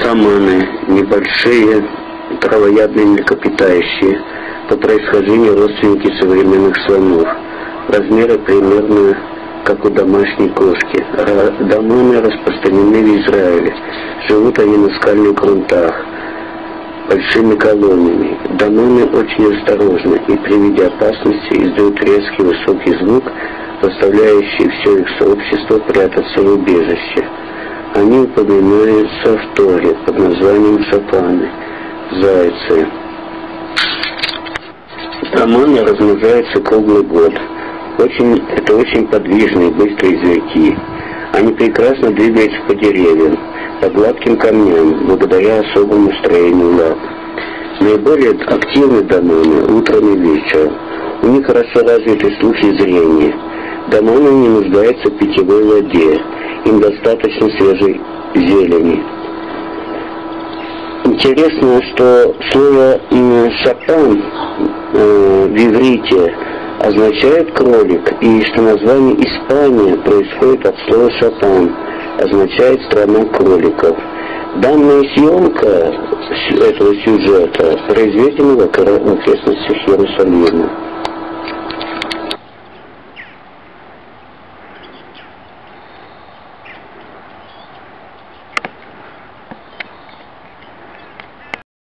Даманы – небольшие травоядные млекопитающие, по происхождению родственники современных слонов. Размеры примерно как у домашней кошки. Даманы распространены в Израиле. Живут они на скальных грунтах большими колониями. Даманы очень осторожны и при виде опасности издают резкий высокий звук, заставляющий все их сообщество прятаться в убежище. Они упоминаются в Торе под названием сапаны, зайцы. Даманы размножаются круглый год. Это очень подвижные, быстрые зверьки. Они прекрасно двигаются по деревьям, по гладким камням, благодаря особому строению лап. Наиболее активны даманы утром и вечером. У них хорошо развиты слух и зрение. Даманы не нуждаются в питьевой воде. Им достаточно свежей зелени. Интересно, что слово «сапан» в иврите означает кролик, и что название Испания происходит от слова «сапан», означает «страна кроликов». Данная съемка этого сюжета произведена в окрестностях Иерусалима.